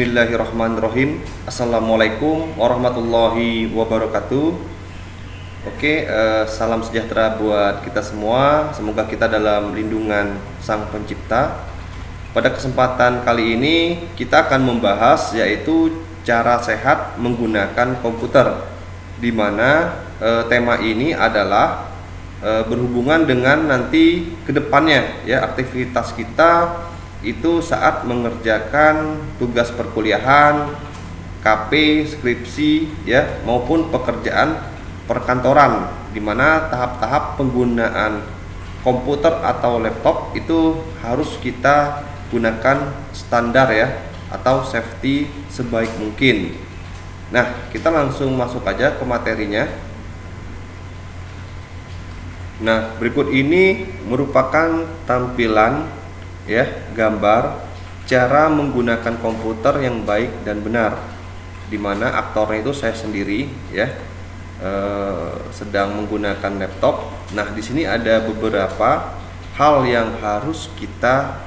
Bismillahirrahmanirrahim. Assalamualaikum warahmatullahi wabarakatuh. Oke, salam sejahtera buat kita semua. Semoga kita dalam lindungan Sang Pencipta. Pada kesempatan kali ini kita akan membahas yaitu cara sehat menggunakan komputer, di mana tema ini adalah berhubungan dengan nanti kedepannya ya, aktivitas kita itu saat mengerjakan tugas perkuliahan, KP, skripsi ya, maupun pekerjaan perkantoran, di mana tahap-tahap penggunaan komputer atau laptop itu harus kita gunakan standar ya, atau safety sebaik mungkin. Nah, kita langsung masuk aja ke materinya. Nah, berikut ini merupakan tampilan ya, gambar cara menggunakan komputer yang baik dan benar, di mana aktornya itu saya sendiri ya, sedang menggunakan laptop. Nah, di sini ada beberapa hal yang harus kita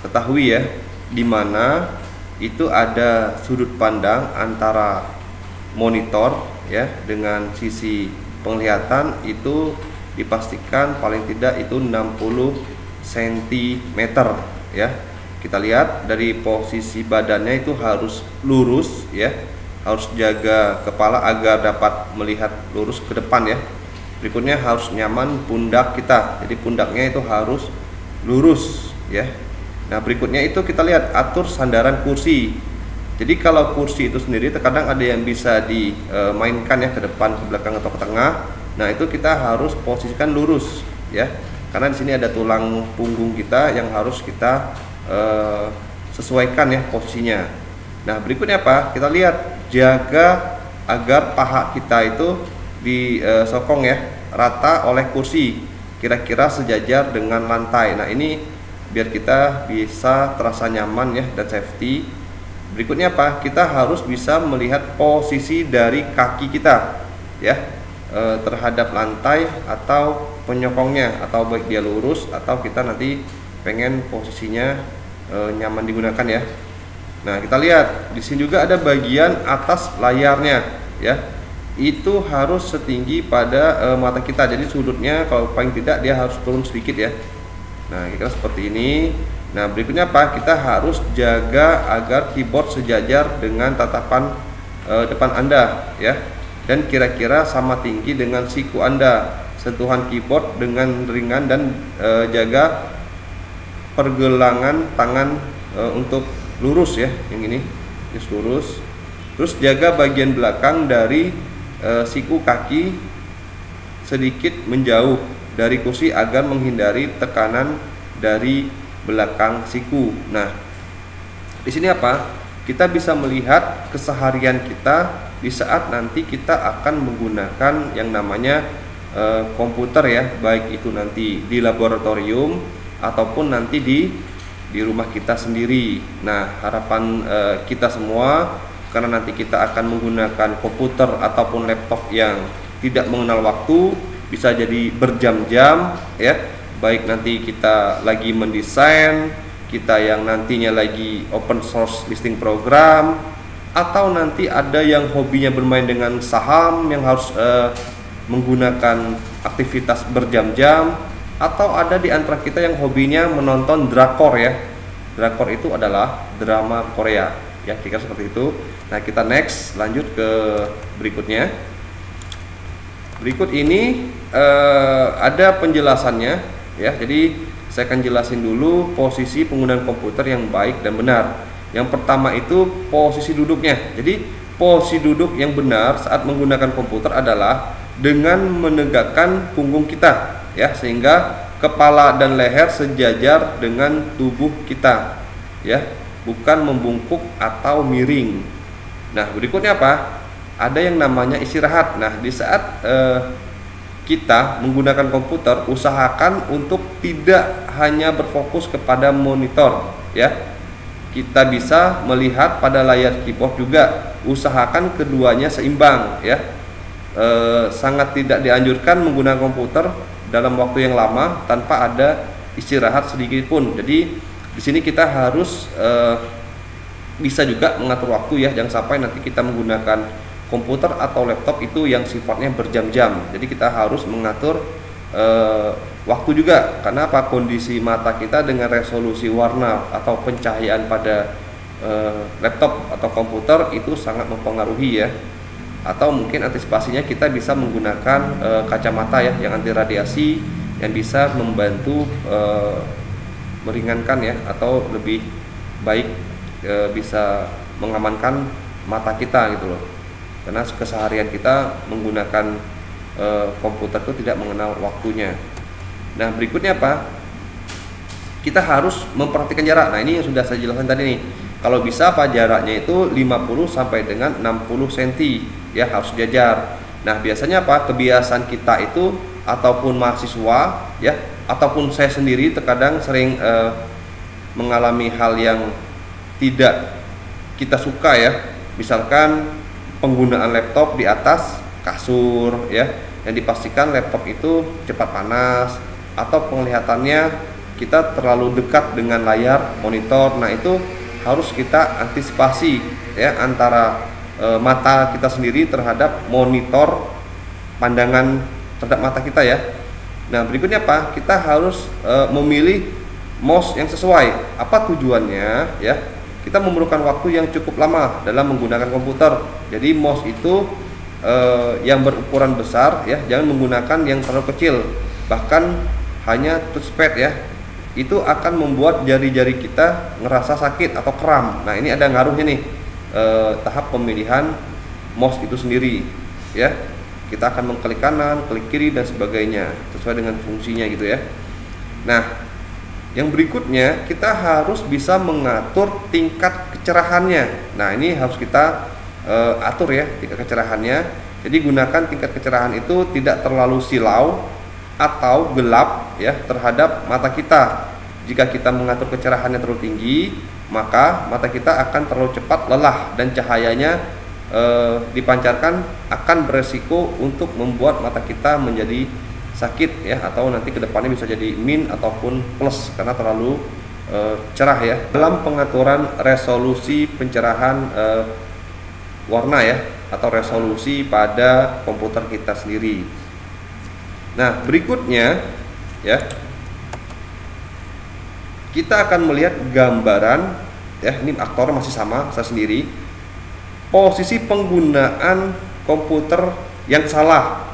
ketahui ya, di mana itu ada sudut pandang antara monitor ya dengan sisi penglihatan itu dipastikan paling tidak itu 60 cm ya. Kita lihat dari posisi badannya itu harus lurus ya, harus jaga kepala agar dapat melihat lurus ke depan ya. Berikutnya harus nyaman pundak kita, jadi pundaknya itu harus lurus ya. Nah, berikutnya itu kita lihat atur sandaran kursi. Jadi kalau kursi itu sendiri terkadang ada yang bisa dimainkan ya, ke depan, ke belakang atau ke tengah. Nah, itu kita harus posisikan lurus ya, karena di sini ada tulang punggung kita yang harus kita sesuaikan ya posisinya. Nah, berikutnya apa? Kita lihat jaga agar paha kita itu disokong ya rata oleh kursi, kira-kira sejajar dengan lantai. Nah, ini biar kita bisa terasa nyaman ya dan safety. Berikutnya apa? Kita harus bisa melihat posisi dari kaki kita ya, terhadap lantai atau penyokongnya, atau baik dia lurus atau kita nanti pengen posisinya nyaman digunakan ya. Nah, kita lihat di sini juga ada bagian atas layarnya ya, itu harus setinggi pada mata kita, jadi sudutnya kalau paling tidak dia harus turun sedikit ya. Nah, kira seperti ini. Nah, berikutnya apa? Kita harus jaga agar keyboard sejajar dengan tatapan depan Anda ya, dan kira-kira sama tinggi dengan siku Anda. Sentuhan keyboard dengan ringan dan jaga pergelangan tangan untuk lurus ya, yang ini lurus. Terus jaga bagian belakang dari siku kaki sedikit menjauh dari kursi agar menghindari tekanan dari belakang siku. Nah, di sini apa? Kita bisa melihat keseharian kita di saat nanti kita akan menggunakan yang namanya komputer ya, baik itu nanti di laboratorium ataupun nanti di rumah kita sendiri. Nah, harapan kita semua, karena nanti kita akan menggunakan komputer ataupun laptop yang tidak mengenal waktu, bisa jadi berjam-jam ya, baik nanti kita lagi mendesain, kita yang nantinya lagi open source listing program, atau nanti ada yang hobinya bermain dengan saham yang harus menggunakan aktivitas berjam-jam, atau ada di antara kita yang hobinya menonton drakor ya. Drakor itu adalah drama Korea ya, kira seperti itu. Nah, kita next lanjut ke berikutnya. Berikut ini ada penjelasannya ya. Jadi saya akan jelasin dulu posisi penggunaan komputer yang baik dan benar. Yang pertama itu posisi duduknya. Jadi posisi duduk yang benar saat menggunakan komputer adalah dengan menegakkan punggung kita ya, sehingga kepala dan leher sejajar dengan tubuh kita ya, bukan membungkuk atau miring. Nah, berikutnya apa? Ada yang namanya istirahat. Nah, di saat kita menggunakan komputer, usahakan untuk tidak hanya berfokus kepada monitor ya. Kita bisa melihat pada layar keyboard juga. Usahakan keduanya seimbang ya. Sangat tidak dianjurkan menggunakan komputer dalam waktu yang lama tanpa ada istirahat sedikit pun. Jadi di sini kita harus bisa juga mengatur waktu ya, jangan sampai nanti kita menggunakan komputer atau laptop itu yang sifatnya berjam-jam. Jadi kita harus mengatur waktu juga, karena apa, kondisi mata kita dengan resolusi warna atau pencahayaan pada laptop atau komputer itu sangat mempengaruhi ya. Atau mungkin antisipasinya kita bisa menggunakan kacamata ya yang anti radiasi, yang bisa membantu meringankan ya, atau lebih baik bisa mengamankan mata kita gitu loh. Karena keseharian kita menggunakan komputer itu tidak mengenal waktunya. Nah, berikutnya apa? Kita harus memperhatikan jarak. Nah, ini yang sudah saya jelaskan tadi nih. Kalau bisa apa, jaraknya itu 50 sampai dengan 60 cm ya, harus sejajar. Nah, biasanya apa? Kebiasaan kita itu ataupun mahasiswa ya, ataupun saya sendiri terkadang sering mengalami hal yang tidak kita suka ya. Misalkan penggunaan laptop di atas kasur ya, yang dipastikan laptop itu cepat panas, atau penglihatannya kita terlalu dekat dengan layar monitor. Nah, itu harus kita antisipasi ya, antara mata kita sendiri terhadap monitor, pandangan terhadap mata kita ya. Nah, berikutnya apa? Kita harus memilih mouse yang sesuai. Apa tujuannya ya? Kita memerlukan waktu yang cukup lama dalam menggunakan komputer. Jadi mouse itu yang berukuran besar ya, jangan menggunakan yang terlalu kecil. Bahkan hanya touchpad ya, itu akan membuat jari-jari kita ngerasa sakit atau kram. Nah, ini ada ngaruhnya nih tahap pemilihan mouse itu sendiri ya. Kita akan mengklik kanan, klik kiri dan sebagainya sesuai dengan fungsinya gitu ya. Nah, yang berikutnya kita harus bisa mengatur tingkat kecerahannya. Nah, ini harus kita atur ya tingkat kecerahannya. Jadi gunakan tingkat kecerahan itu tidak terlalu silau atau gelap ya terhadap mata kita. Jika kita mengatur kecerahannya terlalu tinggi, maka mata kita akan terlalu cepat lelah dan cahayanya dipancarkan akan beresiko untuk membuat mata kita menjadi sakit ya, atau nanti kedepannya bisa jadi min ataupun plus karena terlalu cerah ya. Dalam pengaturan resolusi pencerahan warna ya, atau resolusi pada komputer kita sendiri. Nah, berikutnya ya, kita akan melihat gambaran ya, ini aktor masih sama saya sendiri, posisi penggunaan komputer yang salah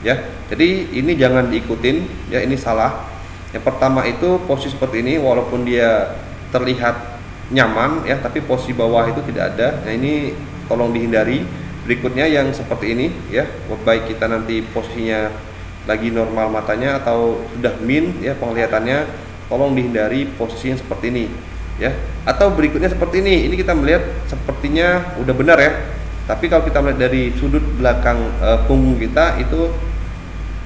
ya. Jadi ini jangan diikutin ya, ini salah. Yang pertama itu posisi seperti ini, walaupun dia terlihat nyaman ya, tapi posisi bawah itu tidak ada. Nah, ini tolong dihindari. Berikutnya yang seperti ini ya, baik kita nanti posisinya lagi normal matanya atau sudah min ya penglihatannya, tolong dihindari posisi yang seperti ini ya. Atau berikutnya seperti ini kita melihat sepertinya udah benar ya, tapi kalau kita melihat dari sudut belakang punggung kita itu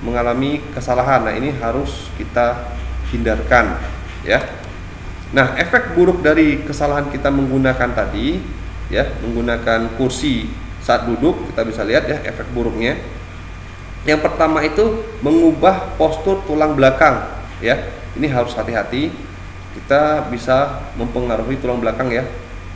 mengalami kesalahan. Nah, ini harus kita hindarkan ya. Nah, efek buruk dari kesalahan kita menggunakan tadi ya, menggunakan kursi saat duduk, kita bisa lihat ya efek buruknya. Yang pertama itu mengubah postur tulang belakang ya. Ini harus hati-hati, kita bisa mempengaruhi tulang belakang ya.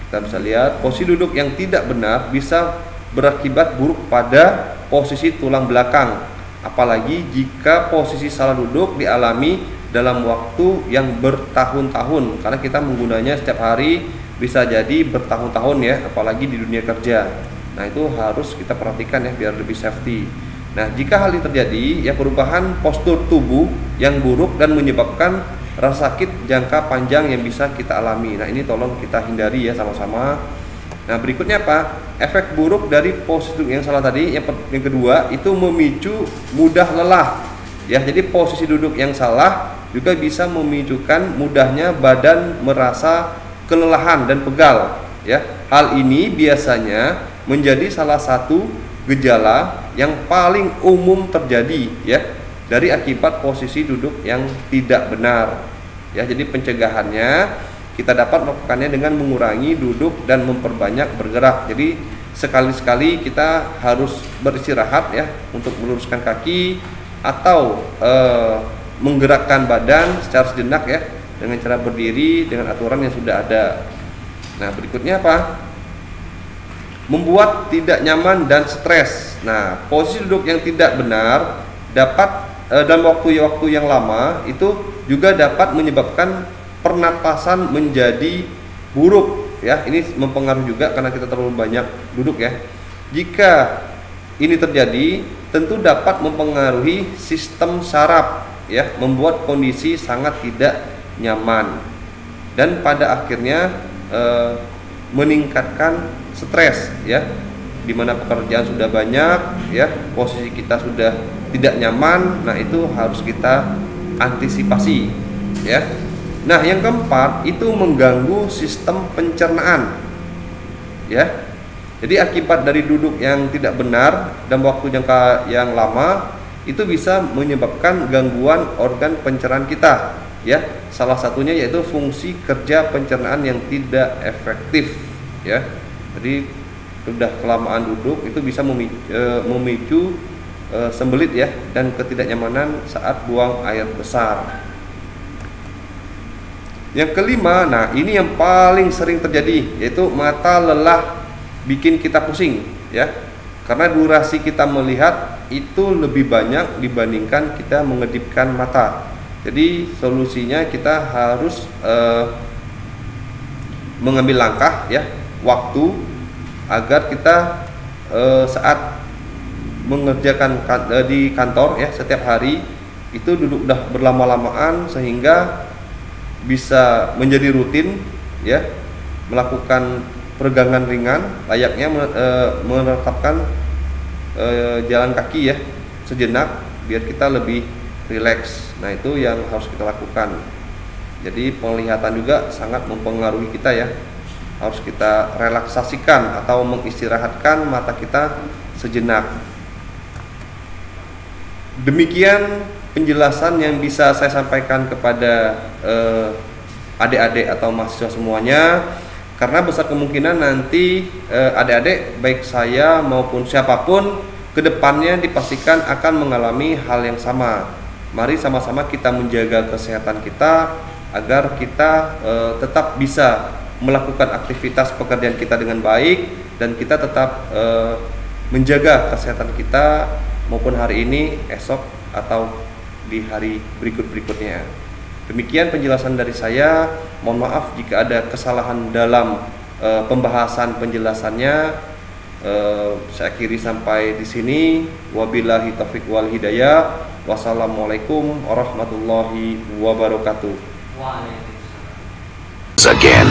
Kita bisa lihat posisi duduk yang tidak benar bisa berakibat buruk pada posisi tulang belakang. Apalagi jika posisi salah duduk dialami dalam waktu yang bertahun-tahun, karena kita menggunanya setiap hari, bisa jadi bertahun-tahun ya, apalagi di dunia kerja. Nah, itu harus kita perhatikan ya biar lebih safety. Nah, jika hal ini terjadi ya, perubahan postur tubuh yang buruk dan menyebabkan rasa sakit jangka panjang yang bisa kita alami. Nah, ini tolong kita hindari ya sama-sama. Nah, berikutnya apa? Efek buruk dari posisi yang salah tadi, yang kedua itu memicu mudah lelah ya. Jadi posisi duduk yang salah juga bisa memicukan mudahnya badan merasa kelelahan dan pegal ya. Hal ini biasanya menjadi salah satu gejala yang paling umum terjadi ya dari akibat posisi duduk yang tidak benar ya. Jadi pencegahannya kita dapat melakukannya dengan mengurangi duduk dan memperbanyak bergerak. Jadi sekali-sekali kita harus beristirahat ya, untuk meluruskan kaki atau menggerakkan badan secara sejenak ya, dengan cara berdiri dengan aturan yang sudah ada. Nah, berikutnya apa? Membuat tidak nyaman dan stres. Nah, posisi duduk yang tidak benar dapat dalam waktu yang lama itu juga dapat menyebabkan pernapasan menjadi buruk ya. Ini mempengaruhi juga karena kita terlalu banyak duduk ya. Jika ini terjadi, tentu dapat mempengaruhi sistem saraf ya, membuat kondisi sangat tidak nyaman dan pada akhirnya meningkatkan stres ya, dimana pekerjaan sudah banyak ya, posisi kita sudah tidak nyaman. Nah, itu harus kita antisipasi ya. Nah, yang keempat itu mengganggu sistem pencernaan ya. Jadi akibat dari duduk yang tidak benar dalam waktu jangka yang lama itu bisa menyebabkan gangguan organ pencernaan kita ya. Salah satunya yaitu fungsi kerja pencernaan yang tidak efektif ya. Jadi sudah kelamaan duduk itu bisa memicu sembelit ya dan ketidaknyamanan saat buang air besar. Yang kelima, nah ini yang paling sering terjadi, yaitu mata lelah bikin kita pusing ya. Karena durasi kita melihat itu lebih banyak dibandingkan kita mengedipkan mata. Jadi solusinya kita harus mengambil langkah ya, waktu agar kita saat mengerjakan di kantor ya setiap hari itu duduk udah berlama-lamaan sehingga bisa menjadi rutin ya, melakukan peregangan ringan layaknya menetapkan jalan kaki ya sejenak biar kita lebih rileks. Nah, itu yang harus kita lakukan. Jadi penglihatan juga sangat mempengaruhi kita ya, harus kita relaksasikan atau mengistirahatkan mata kita sejenak. Demikian penjelasan yang bisa saya sampaikan kepada adik-adik atau mahasiswa semuanya, karena besar kemungkinan nanti adik-adik baik saya maupun siapapun kedepannya dipastikan akan mengalami hal yang sama. Mari sama-sama kita menjaga kesehatan kita agar kita tetap bisa melakukan aktivitas pekerjaan kita dengan baik dan kita tetap menjaga kesehatan kita maupun hari ini, esok atau di hari berikutnya. Demikian penjelasan dari saya. Mohon maaf jika ada kesalahan dalam pembahasan penjelasannya. Saya akhiri sampai di sini. Wabillahi taufiq wal hidayah. Wassalamualaikum warahmatullahi wabarakatuh. Again.